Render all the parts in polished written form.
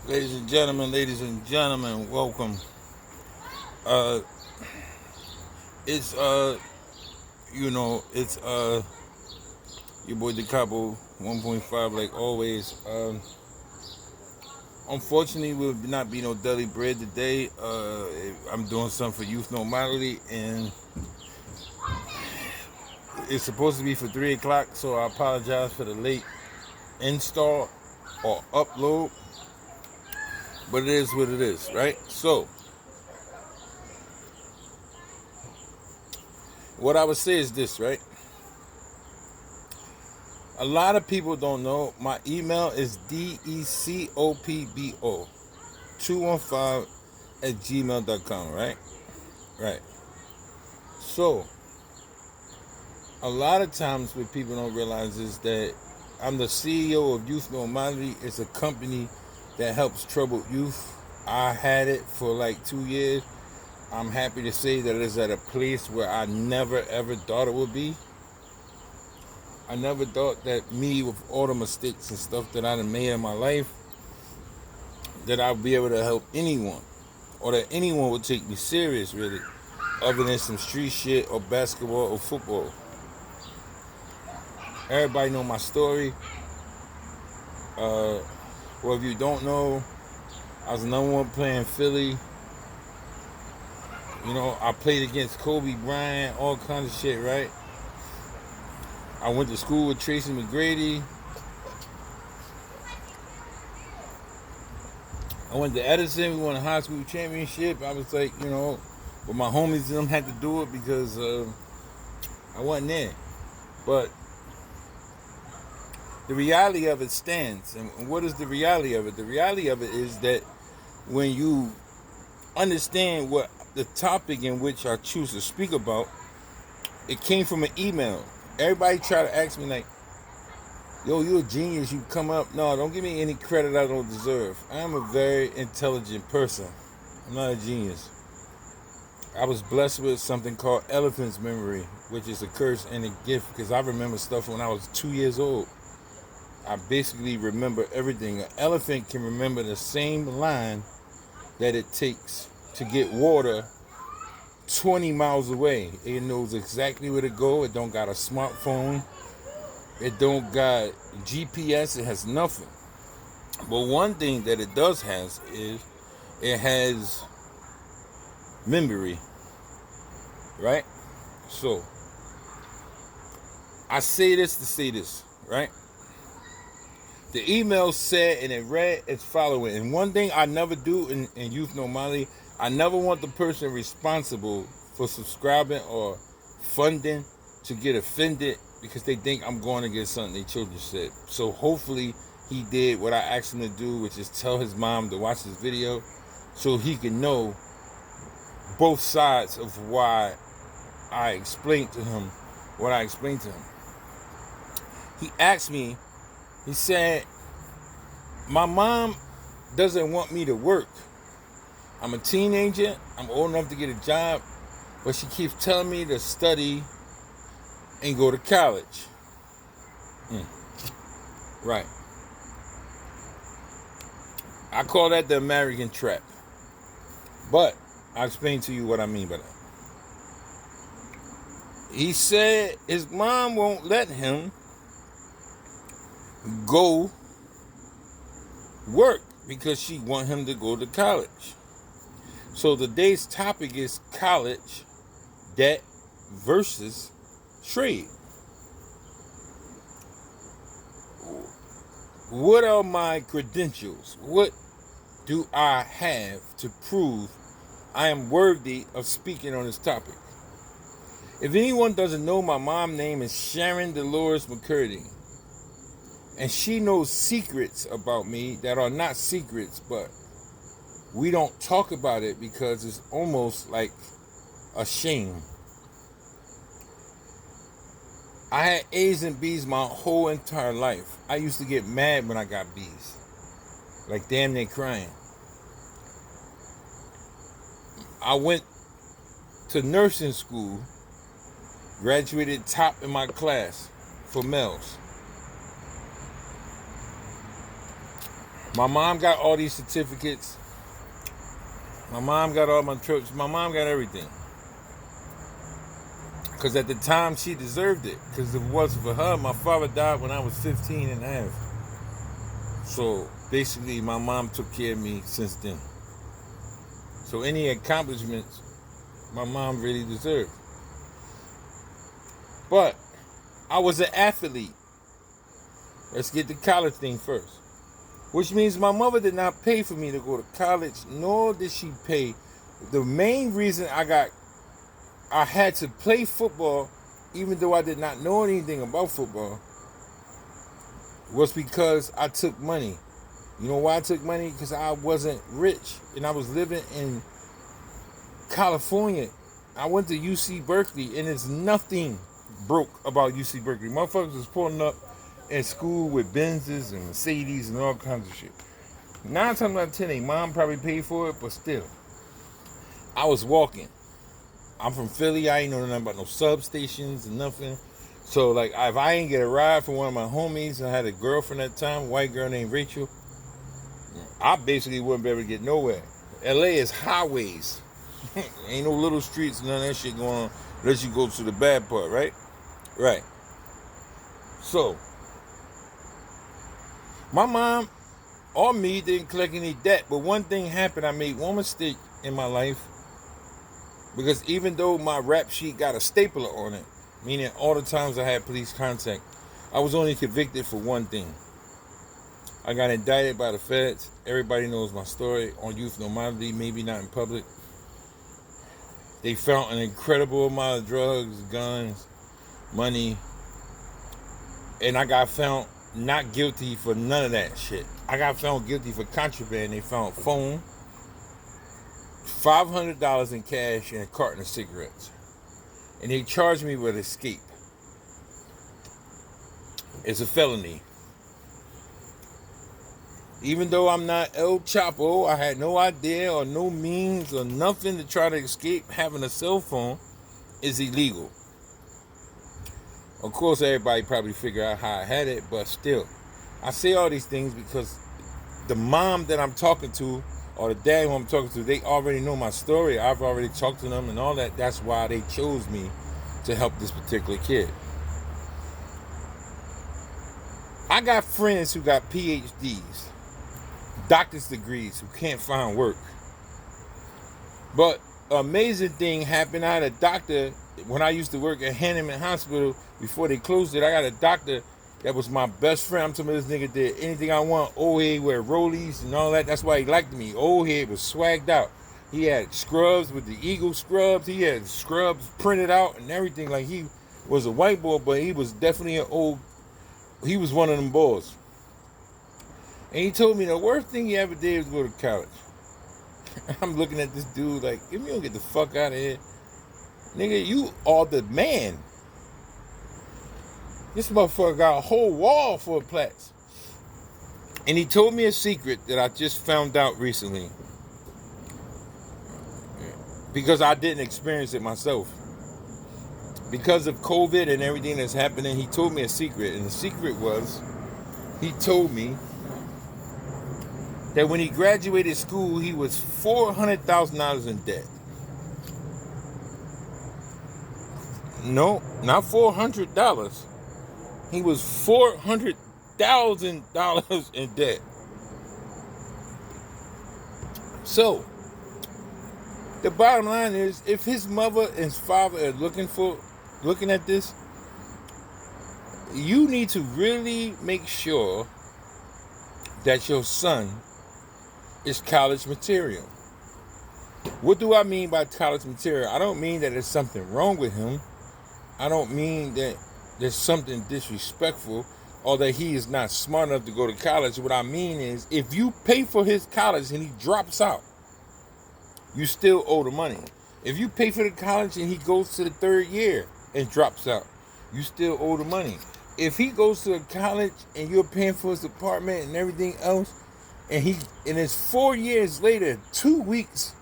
Ladies and gentlemen, welcome. Uh, it's it's your boy Decopbo 1.5, like always. Unfortunately, will not be no deli bread today. I'm doing something for YouthNormality, and it's supposed to be for 3 o'clock. So I apologize for the late install or upload, but it is what it is, right? So what I would say is this, right? A lot of people don't know my email is decopbo 215 at gmail.com, right? Right. So, a lot of times what people don't realize is that I'm the CEO of Youth Normality. It's a company that helps troubled youth. I had it for like 2 years. I'm happy to say that it's at a place where I never ever thought it would be. I never thought that me, with all the mistakes and stuff that I done made in my life, that I'd be able to help anyone, or that anyone would take me serious, really, other than some street shit or basketball or football. Everybody know my story. Well, if you don't know, I was the number one player in Philly. You know, I played against Kobe Bryant, all kinds of shit, right? I went to school with Tracy McGrady. I went to Edison. We won a high school championship. I was like, but my homies and them had to do it because I wasn't there. But the reality of it stands. And what is the reality of it? The reality of it is that when you understand what the topic in which I choose to speak about, it came from an email. Everybody try to ask me like, yo, you a genius, you come up. No, don't give me any credit I don't deserve. I am a very intelligent person. I'm not a genius. I was blessed with something called elephant's memory, which is a curse and a gift, because I remember stuff when I was 2 years old. I basically remember everything. An elephant can remember the same line that it takes to get water 20 miles away. It knows exactly where to go. It don't got a smartphone. It don't got GPS. It has nothing. But one thing that it does has is it has memory, right? So I say this to say this, right? The email said, and it read as following. And one thing I never do in Youth Normality, I never want the person responsible for subscribing or funding to get offended because they think I'm going against something their children said. So hopefully he did what I asked him to do, which is tell his mom to watch this video so he can know both sides of why I explained to him what I explained to him. He asked me, he said, my mom doesn't want me to work. I'm a teenager. I'm old enough to get a job. But she keeps telling me to study and go to college. Right. I call that the American trap. But I'll explain to you what I mean by that. He said his mom won't let him go work because she want him to go to college. So today's topic is college debt versus trade. What are my credentials? What do I have to prove I am worthy of speaking on this topic? If anyone doesn't know, my mom's name is Sharon Dolores McCurdy. And she knows secrets about me that are not secrets, but we don't talk about it because it's almost like a shame. I had A's and B's my whole entire life. I used to get mad when I got B's. Like damn near crying. I went to nursing school, graduated top in my class for males. My mom got all these certificates. My mom got all my trips. My mom got everything. Because at the time, she deserved it. Because if it wasn't for her, my father died when I was 15 and a half. So, basically, my mom took care of me since then. So, any accomplishments, my mom really deserved. But, I was an athlete. Let's get the college thing first. Which means my mother did not pay for me to go to college, nor did she pay. The main reason I had to play football, even though I did not know anything about football, was because I took money. You know why I took money? Because I wasn't rich, and I was living in California. I went to UC Berkeley, and there's nothing broke about UC Berkeley. Motherfuckers was pulling up in school with Benzes and Mercedes and all kinds of shit. 9 times out of 10, mom probably paid for it, but still. I was walking. I'm from Philly. I ain't know nothing about no substations and nothing. So, like, if I ain't get a ride from one of my homies, I had a girlfriend at the time, a white girl named Rachel, I basically wouldn't be able to get nowhere. LA is highways. Ain't no little streets, none of that shit going on unless you go to the bad part, right? Right. So, my mom or me didn't collect any debt, but one thing happened. I made one mistake in my life, because even though my rap sheet got a stapler on it, meaning all the times I had police contact, I was only convicted for one thing. I got indicted by the feds. Everybody knows my story on YouthNormality, maybe not in public. They found an incredible amount of drugs, guns, money, and I got found not guilty for none of that shit. I got found guilty for contraband. They found phone, $500 in cash, and a carton of cigarettes. And they charged me with escape. It's a felony. Even though I'm not El Chapo, I had no idea or no means or nothing to try to escape. Having a cell phone is illegal. Of course, everybody probably figure out how I had it, but still. I say all these things because the mom that I'm talking to or the dad who I'm talking to, they already know my story. I've already talked to them and all that. That's why they chose me to help this particular kid. I got friends who got PhDs, doctor's degrees, who can't find work. But an amazing thing happened. I had a doctor when I used to work at Hanneman Hospital before they closed it. I got a doctor that was my best friend. I'm talking about this nigga did anything I want. Old head wear rollies and all that. That's why he liked me. Old head was swagged out. He had scrubs with the Eagle scrubs. He had scrubs printed out and everything. Like he was a white boy, but he was definitely he was one of them boys. And he told me the worst thing he ever did was go to college. I'm looking at this dude like, if you don't get the fuck out of here, nigga, you are the man. This motherfucker got a whole wall full of plaques. And he told me a secret that I just found out recently, because I didn't experience it myself. Because of COVID and everything that's happening, he told me a secret. And the secret was, he told me that when he graduated school, he was $400,000 in debt. No, not $400. He was $400,000 in debt. So, the bottom line is, if his mother and his father are looking at this, you need to really make sure that your son is college material. What do I mean by college material? I don't mean that there's something wrong with him. I don't mean that there's something disrespectful or that he is not smart enough to go to college. What I mean is, if you pay for his college and he drops out, you still owe the money. If you pay for the college and he goes to the 3rd year and drops out, you still owe the money. If he goes to a college and you're paying for his apartment and everything else, and it's 4 years later, 2 weeks,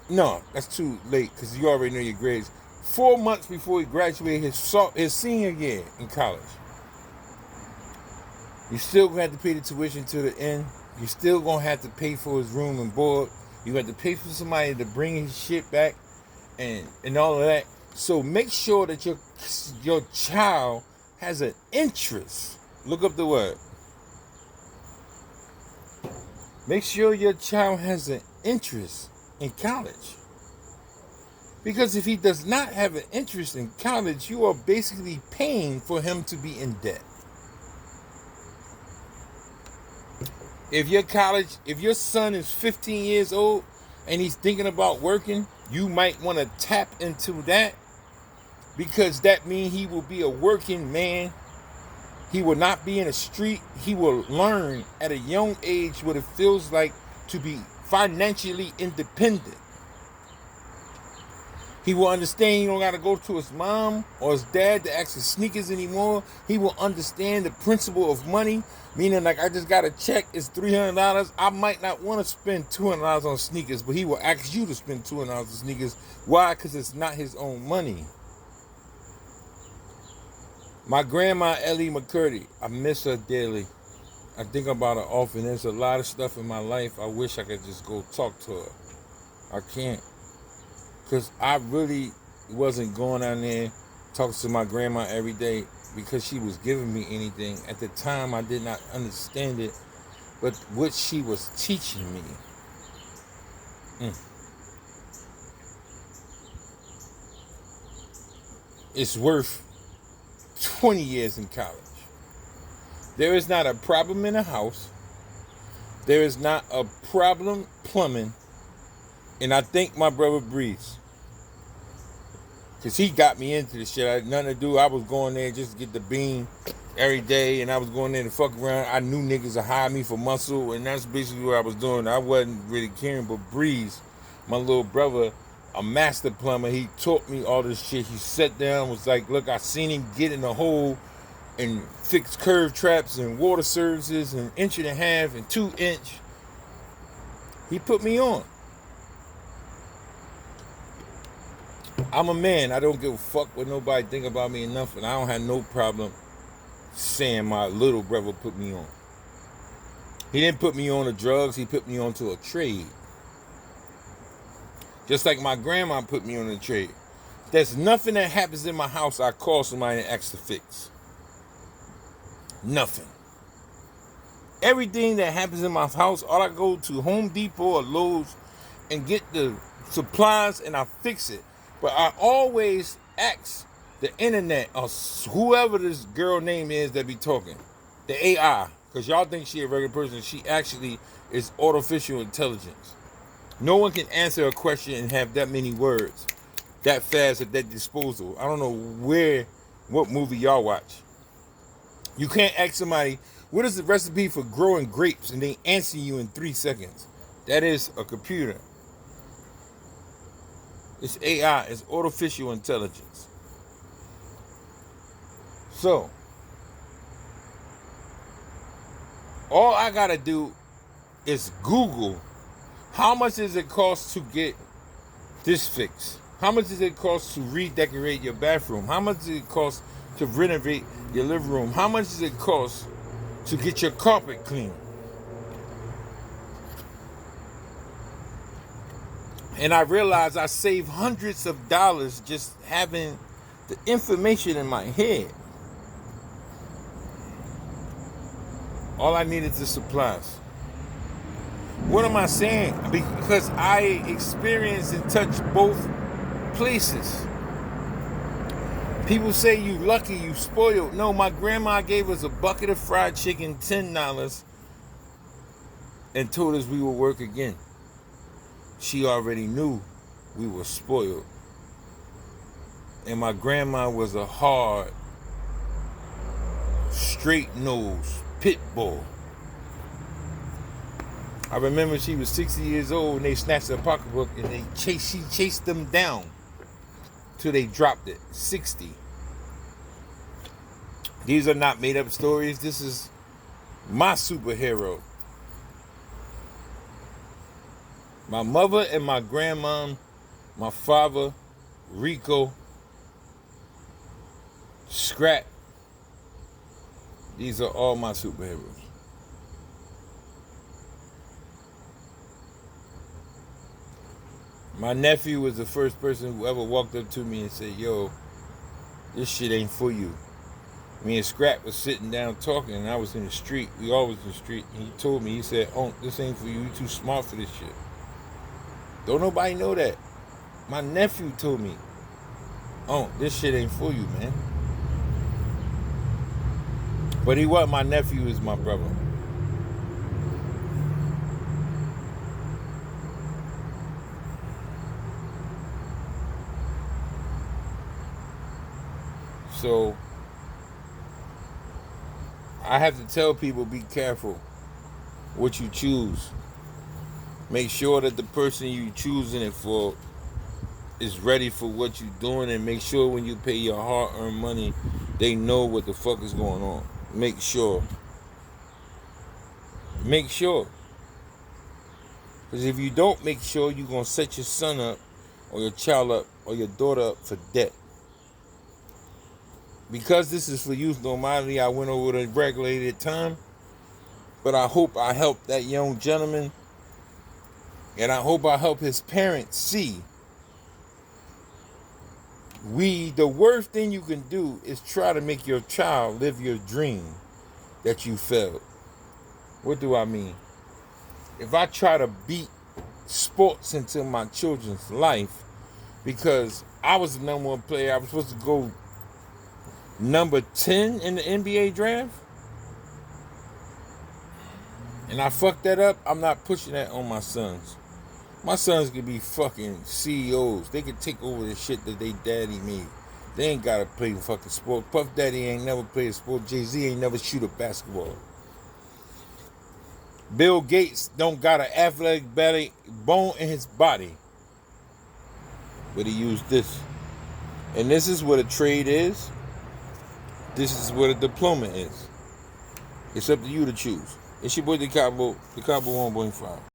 no, that's too late because you already know your grades. 4 months before he graduated his senior year in college, you still gonna have to pay the tuition to the end. You still gonna have to pay for his room and board. You have to pay for somebody to bring his shit back and all of that. So make sure that your child has an interest. Look up the word. Make sure your child has an interest in college. Because if he does not have an interest in college, you are basically paying for him to be in debt. If your son is 15 years old and he's thinking about working, you might want to tap into that, because that means he will be a working man. He will not be in the street. He will learn at a young age what it feels like to be financially independent. He will understand you don't got to go to his mom or his dad to ask for sneakers anymore. He will understand the principle of money, meaning like, I just got a check, it's $300. I might not want to spend $200 on sneakers, but he will ask you to spend $200 on sneakers. Why? Because it's not his own money. My grandma, Ellie McCurdy, I miss her dearly. I think about her often. There's a lot of stuff in my life I wish I could just go talk to her. I can't. Because I really wasn't going down there talking to my grandma every day because she was giving me anything. At the time, I did not understand it, but what she was teaching me. It's worth 20 years in college. There is not a problem in a house. There is not a problem plumbing. And I think my brother breathes. Because he got me into this shit. I had nothing to do. I was going there just to get the beam every day. And I was going there to fuck around. I knew niggas would hire me for muscle. And that's basically what I was doing. I wasn't really caring. But Breeze, my little brother, a master plumber, he taught me all this shit. He sat down, was like, look, I seen him get in a hole and fix curve traps and water services and 1.5 inch and 2 inch. He put me on. I'm a man. I don't give a fuck what nobody think about me and nothing. I don't have no problem saying my little brother put me on. He didn't put me on to drugs. He put me on to a trade. Just like my grandma put me on a trade. There's nothing that happens in my house I call somebody and ask to fix. Nothing. Everything that happens in my house, all I go to Home Depot or Lowe's and get the supplies and I fix it. But I always ask the internet or whoever this girl name is that be talking, the AI, because y'all think she a regular person. She actually is artificial intelligence. No one can answer a question and have that many words that fast at their disposal. I don't know what movie y'all watch. You can't ask somebody, what is the recipe for growing grapes? And they answer you in 3 seconds. That is a computer. It's AI. It's artificial intelligence. So, all I got to do is Google, how much does it cost to get this fixed? How much does it cost to redecorate your bathroom? How much does it cost to renovate your living room? How much does it cost to get your carpet clean? And I realized I saved hundreds of dollars just having the information in my head. All I needed is supplies. What am I saying? Because I experienced and touched both places. People say you lucky, you spoiled. No, my grandma gave us a bucket of fried chicken, $10, and told us we would work again. She already knew we were spoiled. And my grandma was a hard, straight-nosed pit bull. I remember she was 60 years old and they snatched her pocketbook and she chased them down till they dropped it. 60. These are not made up stories. This is my superhero. My mother and my grandmom, my father, Rico, Scrap. These are all my superheroes. My nephew was the first person who ever walked up to me and said, yo, this shit ain't for you. Me and Scrap was sitting down talking, and I was in the street. We all was in the street. And he told me, he said, oh, this ain't for you. You too smart for this shit. Don't nobody know that. My nephew told me, oh, this shit ain't for you, man. But he wasn't my nephew, is my brother. So I have to tell people, be careful what you choose. Make sure that the person you choosing it for is ready for what you're doing, and make sure when you pay your hard-earned money, they know what the fuck is going on. Make sure. Make sure. Because if you don't make sure, you're going to set your son up, or your child up, or your daughter up for debt. Because this is for youth normality, I went over the regulated time. But I hope I help that young gentleman, and I hope I help his parents see. The worst thing you can do is try to make your child live your dream that you failed. What do I mean? If I try to beat sports into my children's life because I was the number one player, I was supposed to go number 10 in the NBA draft, and I fucked that up, I'm not pushing that on my sons. My sons could be fucking CEOs. They could take over the shit that they daddy made. They ain't gotta play fucking sport. Puff Daddy ain't never played a sport. Jay-Z ain't never shoot a basketball. Bill Gates don't got an athletic belly bone in his body. But he used this. And this is what a trade is. This is what a diploma is. It's up to you to choose. It's your boy Decopbo 1.5.